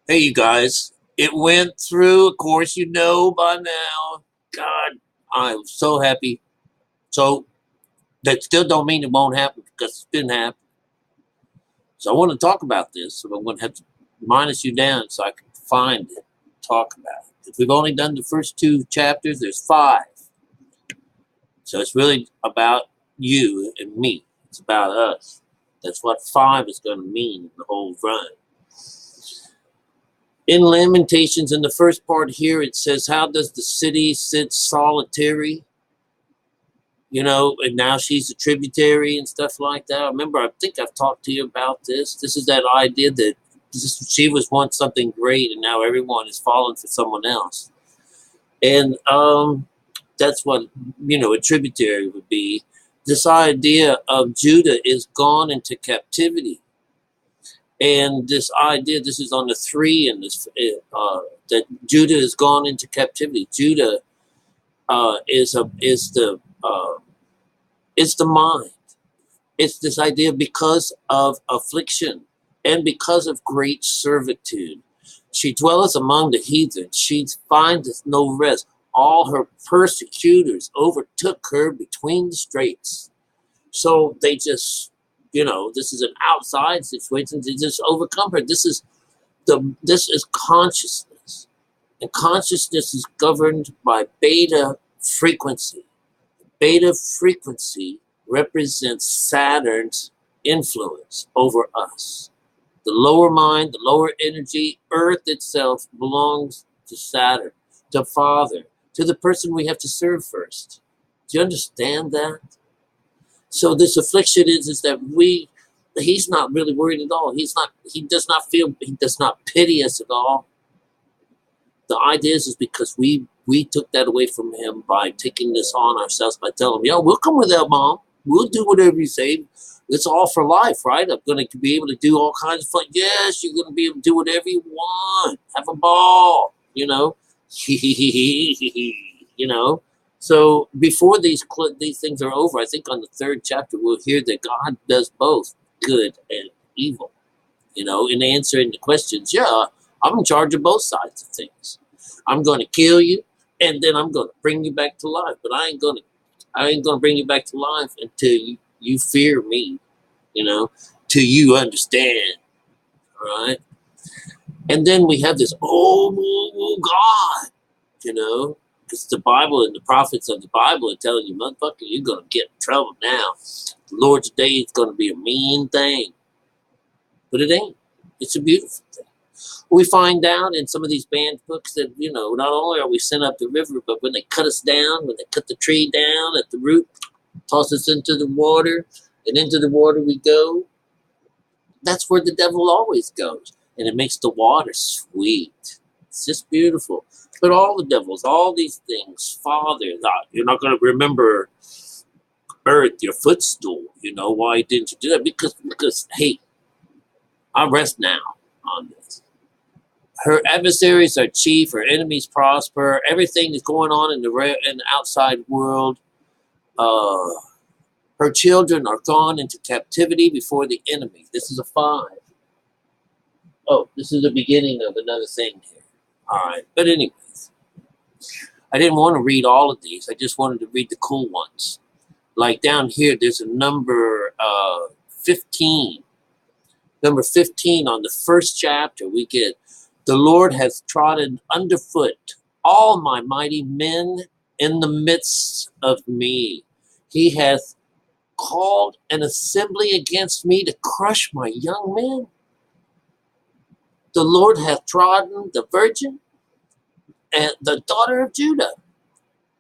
Hey, you guys. It went through. Of course, you know by now. God, I'm so happy. So that still don't mean it won't happen because it's been happening. So I want to talk about this. So I'm going to have to minus you down so I can find it, talk about it. If we've only done the first two chapters, there's five. So it's really about you and me. It's about us. That's what five is going to mean in the whole run. In Lamentations, in the first part here, it says, how does the city sit solitary? And now she's a tributary and stuff like that. I remember, I think I've talked to you about this. This is that idea that she was once something great and now everyone is falling for someone else. And that's what, a tributary would be. This idea of Judah is gone into captivity. And this idea, this is on the three, and this that Judah has gone into captivity. Judah is the mind. It's this idea because of affliction and because of great servitude. She dwelleth among the heathen. She findeth no rest. All her persecutors overtook her between the straits. So they just, this is an outside situation. They just overcome her. This is consciousness. And consciousness is governed by beta frequency. Beta frequency represents Saturn's influence over us. The lower mind, the lower energy, Earth itself belongs to Saturn, to Father, to the person we have to serve first. Do you understand that? So this affliction is that he's not really worried at all. He does not pity us at all. The idea is because we took that away from him by taking this on ourselves, by telling him, we'll come with that, Mom. We'll do whatever you say. It's all for life, right? I'm going to be able to do all kinds of fun. Yes, you're going to be able to do whatever you want. Have a ball, So before these things are over, I think on the third chapter, we'll hear that God does both good and evil. In answering the questions, I'm in charge of both sides of things. I'm going to kill you, and then I'm going to bring you back to life. But I ain't going to bring you back to life until you fear me, till you understand, all right? And then we have this, God, because the Bible and the prophets of the Bible are telling you, motherfucker, you're going to get in trouble now. The Lord's day is going to be a mean thing. But it ain't. It's a beautiful thing. We find out in some of these banned books that, not only are we sent up the river, but when they cut us down, when they cut the tree down at the root, toss us into the water, and into the water we go. That's where the devil always goes. And it makes the water sweet. It's just beautiful. But all the devils, all these things, Father, you're not going to remember earth, your footstool. Why didn't you do that? Because hey, I rest now on this. Her adversaries are chief, her enemies prosper. Everything is going on in the outside world. Her children are gone into captivity before the enemy. This is a 5. Oh, this is the beginning of another thing here. All right. But anyways, I didn't want to read all of these. I just wanted to read the cool ones. Like down here, there's a number 15. Number 15 on the first chapter, we get, the Lord has trodden underfoot all my mighty men in the midst of me. He hath called an assembly against me to crush my young men. The Lord hath trodden the virgin and the daughter of Judah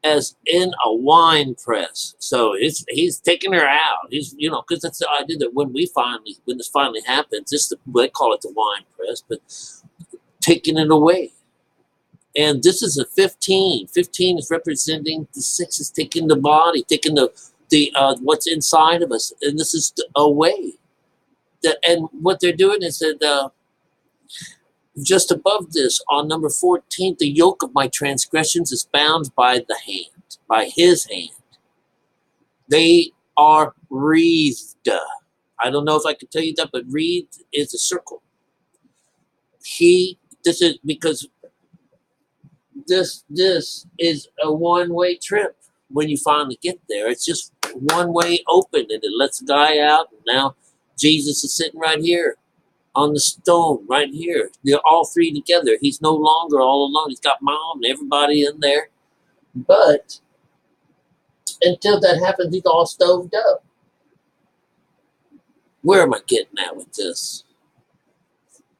as in a wine press. So he's taking her out. He's, because that's the idea that when this finally happens, they call it the wine press, but taking it away. And this is a 15. 15 is representing the 6 is taking the body, taking the what's inside of us, and this is away. And what they're doing is that just above this, on number 14, the yoke of my transgressions is bound by the hand, by his hand. They are wreathed. I don't know if I can tell you that, but wreathed is a circle. He This is because this is a one-way trip. When you finally get there, it's just one way open, and it lets the guy out. And now Jesus is sitting right here on the stone, right here. They're all three together. He's no longer all alone. He's got mom and everybody in there. But until that happens, he's all stoved up. Where am I getting at with this?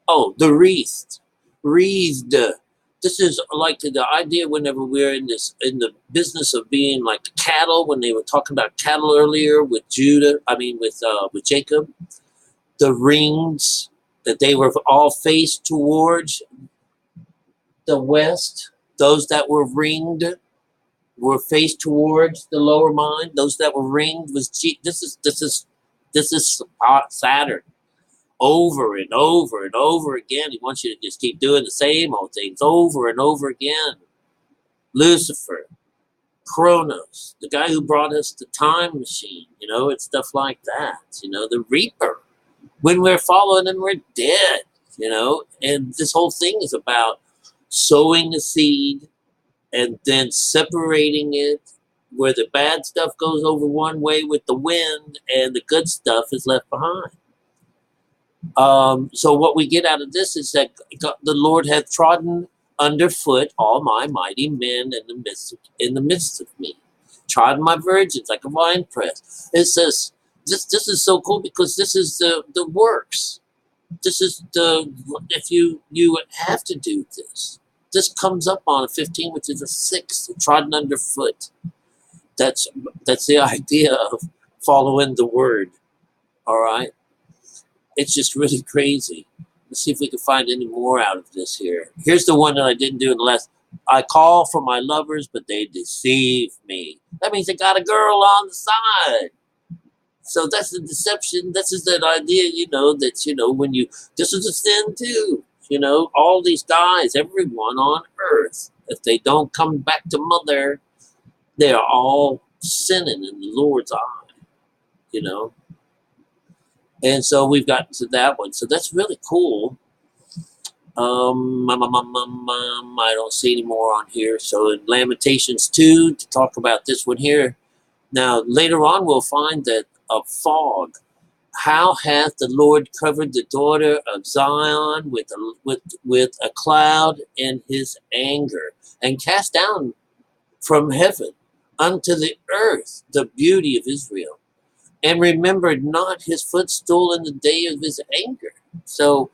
Oh, the wreathed. Wreathed. This is like the idea whenever we're in the business of being like cattle, when they were talking about cattle earlier with with Jacob, the rings that they were all faced towards the west. Those that were ringed were faced towards the lower mind. Those that were ringed was this is Saturn. Over and over and over again. He wants you to just keep doing the same old things over and over again. Lucifer, Kronos, the guy who brought us the time machine, it's stuff like that. The Reaper. When we're following him, we're dead, and this whole thing is about sowing the seed and then separating it, where the bad stuff goes over one way with the wind and the good stuff is left behind. So what we get out of this is that the Lord hath trodden underfoot all my mighty men in the midst of me, trodden my virgins like a winepress. It says this is so cool, because this is the works. This is if you have to do this. This comes up on a 15, which is a 6, trodden underfoot. That's the idea of following the word. All right. It's just really crazy. Let's see if we can find any more out of this here. Here's the one that I didn't do in the last. I call for my lovers, but they deceive me. That means they got a girl on the side. So that's the deception. This is that idea, that, when this is a sin too. All these guys, everyone on earth, if they don't come back to mother, they are all sinning in the Lord's eye, And so we've gotten to that one. So that's really cool. I don't see any more on here. So in Lamentations 2, to talk about this one here. Now, later on, we'll find that a fog. How hath the Lord covered the daughter of Zion with a cloud in his anger, and cast down from heaven unto the earth the beauty of Israel, and remembered not his footstool in the day of his anger. So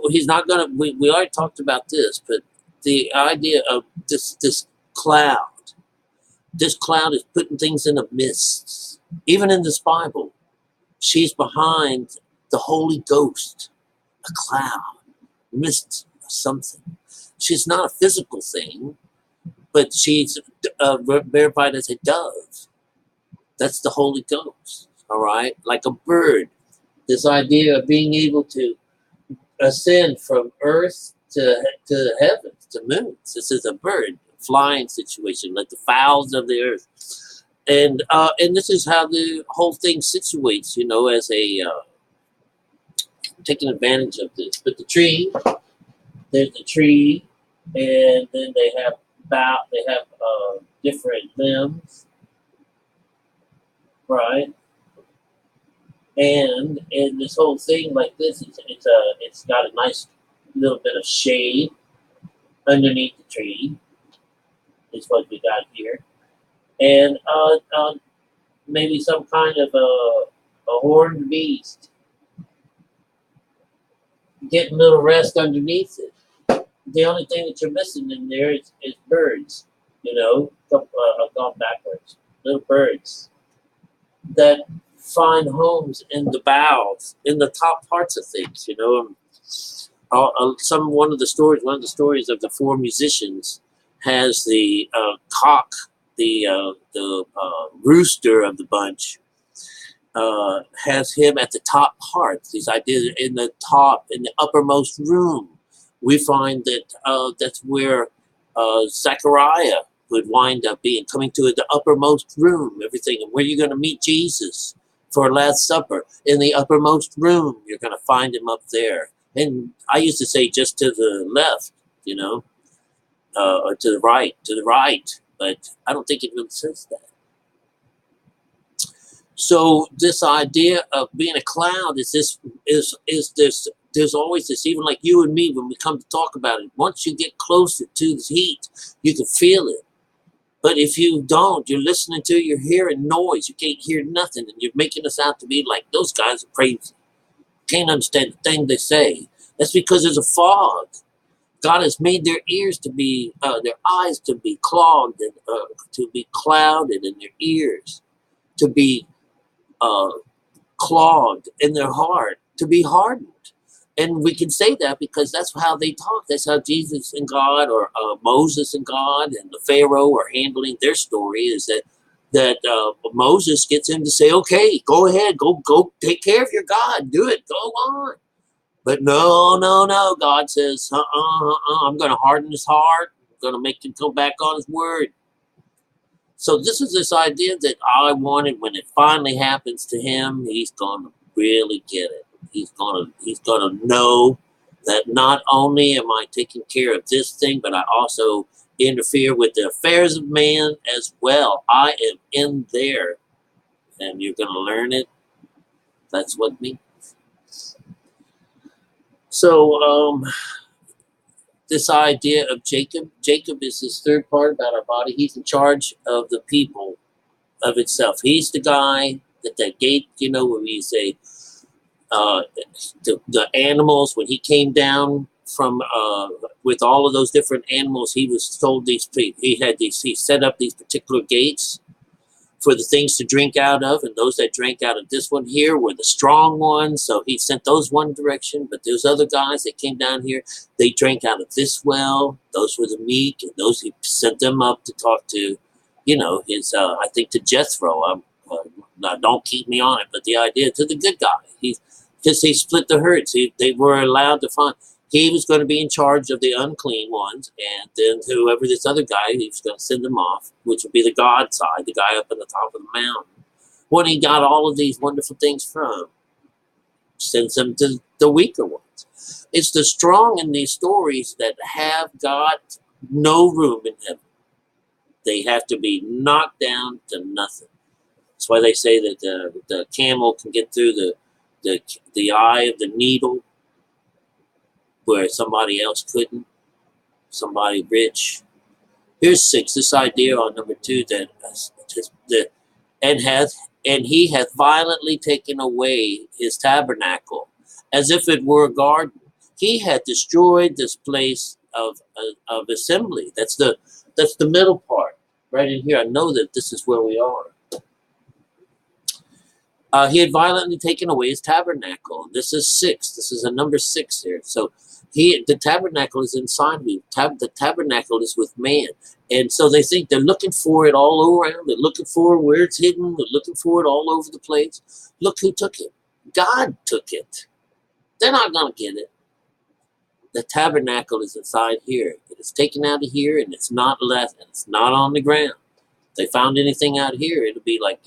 he's not going to, we already talked about this, but the idea of this cloud is putting things in a mist. Even in this Bible, she's behind the Holy Ghost, a cloud, mist, something. She's not a physical thing, but she's verified as a dove. That's the Holy Ghost. All right, like a bird. This idea of being able to ascend from earth to the heavens, to moons. This is a bird flying situation, like the fowls of the earth, and this is how the whole thing situates. As a taking advantage of this. But the tree, there's the tree, and then they have different limbs, right? And this whole thing like this, it's got a nice little bit of shade underneath the tree. Is what we got here, and maybe some kind of a horned beast getting a little rest underneath it. The only thing that you're missing in there is birds. I've gone backwards. Little birds that find homes in the boughs, in the top parts of things. One of the stories of the four musicians has the cock, the rooster of the bunch, has him at the top part. These ideas in the uppermost room. We find that that's where Zechariah would wind up being, coming to the uppermost room, everything. And where you're going to meet Jesus for Last Supper, in the uppermost room, you're going to find him up there. And I used to say just to the left, or to the right. But I don't think it really says that. So this idea of being a cloud is this. There's always this, even like you and me, when we come to talk about it. Once you get closer to the heat, you can feel it. But if you don't, you're listening to, you're hearing noise. You can't hear nothing, and you're making us out to be like those guys are crazy. Can't understand the thing they say. That's because there's a fog. God has made their ears to be, their eyes to be clogged, and to be clouded, and their ears to be clogged, in their heart to be hardened. And we can say that because that's how they talk. That's how Jesus and God, or Moses and God and the Pharaoh are handling their story. Is that Moses gets him to say, "Okay, go ahead, go take care of your God, do it, go on." But no. God says, I'm going to harden his heart. I'm going to make him go back on his word. So this is this idea that I wanted. When it finally happens to him, he's going to really get it. He's going to know that not only am I taking care of this thing, but I also interfere with the affairs of man as well. I am in there, and you're going to learn it. That's what me. So this idea of Jacob is this third part about our body. He's in charge of the people of itself. He's the guy that gate, when we say the animals, when he came down from with all of those different animals, he was told he set up these particular gates for the things to drink out of, and those that drank out of this one here were the strong ones, so he sent those one direction. But those other guys that came down here, they drank out of this well. Those were the meek, and those he sent them up to talk to, his I think to Jethro. Now don't keep me on it, but the idea to the good guy, because he split the herds. They were allowed to find. He was going to be in charge of the unclean ones, and then whoever this other guy, he was going to send them off, which would be the God side, the guy up on the top of the mountain. When he got all of these wonderful things from, sends them to the weaker ones. It's the strong in these stories that have got no room in heaven. They have to be knocked down to nothing. That's why they say that the camel can get through the eye of the needle, where somebody else couldn't, somebody rich. Here's 6. This idea on number 2 and he hath violently taken away his tabernacle, as if it were a garden. He had destroyed this place of assembly. That's the middle part right in here. I know that this is where we are. He had violently taken away his tabernacle. This is 6. This is a number 6 here. So the tabernacle is inside me. The tabernacle is with man. And so they think they're looking for it all around. They're looking for where it's hidden. They're looking for it all over the place. Look who took it. God took it. They're not going to get it. The tabernacle is inside here. It is taken out of here, and it's not left, and it's not on the ground. If they found anything out here, it'll be like,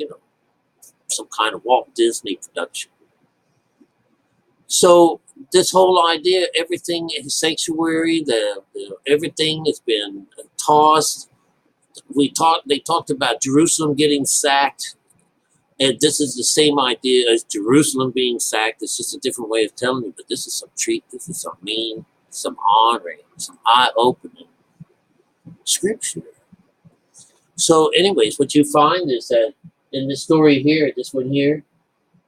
some kind of Walt Disney production. So this whole idea, everything is sanctuary, everything has been tossed. They talked about Jerusalem getting sacked, and this is the same idea as Jerusalem being sacked. It's just a different way of telling you, but this is some treat, this is some mean, some honoring, some eye-opening scripture. So anyways, what you find is that in this story here, this one here,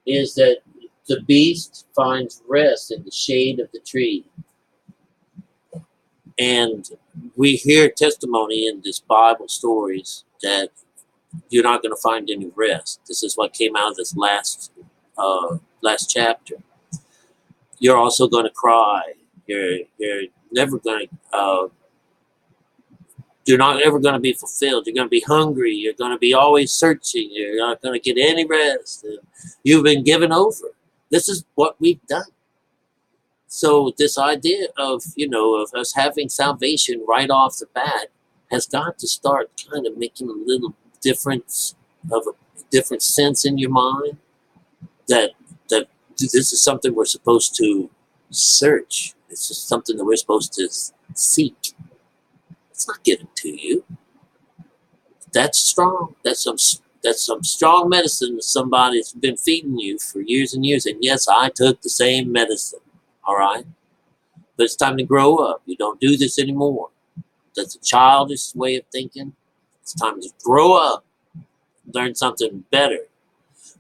is that the beast finds rest in the shade of the tree. And we hear testimony in this Bible stories that you're not going to find any rest. This is what came out of this last chapter. You're also going to cry. You're never going to you're not ever going to be fulfilled. You're going to be hungry. You're going to be always searching. You're not going to get any rest. You've been given over. This is what we've done. So this idea of us having salvation right off the bat has got to start kind of making a little difference of a different sense in your mind that this is something we're supposed to Search. It's just something that we're supposed to seek. It's not given to you. That's strong. That's some strong medicine that somebody's been feeding you for years and years. And yes, I took the same medicine. All right? But it's time to grow up. You don't do this anymore. That's a childish way of thinking. It's time to grow up. Learn something better.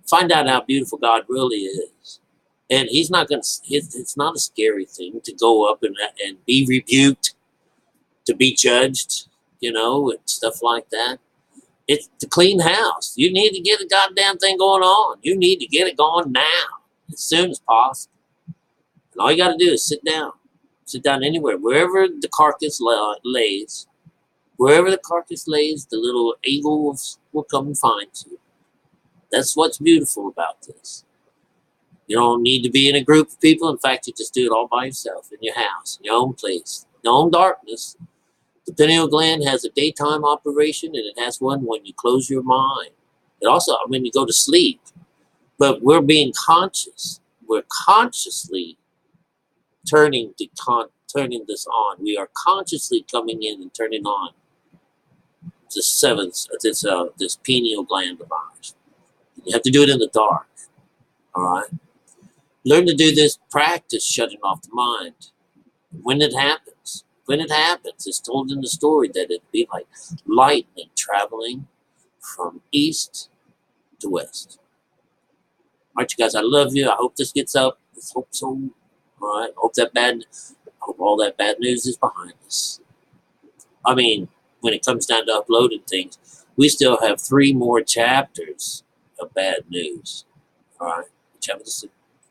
Find out how beautiful God really is. And he's not going to, it's not a scary thing to go up and be rebuked, to be judged, and stuff like that. It's to clean house. You need to get a goddamn thing going on. You need to get it going now, as soon as possible. And all you got to do is sit down. Sit down anywhere, wherever the carcass lays. Wherever the carcass lays, the little eagle will come and find you. That's what's beautiful about this. You don't need to be in a group of people. In fact, you just do it all by yourself, in your house, in your own place, in your own darkness. The pineal gland has a daytime operation, and it has one when you close your mind. It also, when you go to sleep. But we're being conscious. We're consciously turning this on. We are consciously coming in and turning on this pineal gland of ours. You have to do it in the dark. All right? Learn to do this. Practice shutting off the mind. When it happens, it's told in the story that it'd be like lightning traveling from east to west. All right, you guys, I love you. I hope this gets up. Let's hope so. All right. Hope all that bad news is behind us. I mean, when it comes down to uploading things, we still have 3 more chapters of bad news. All right. Which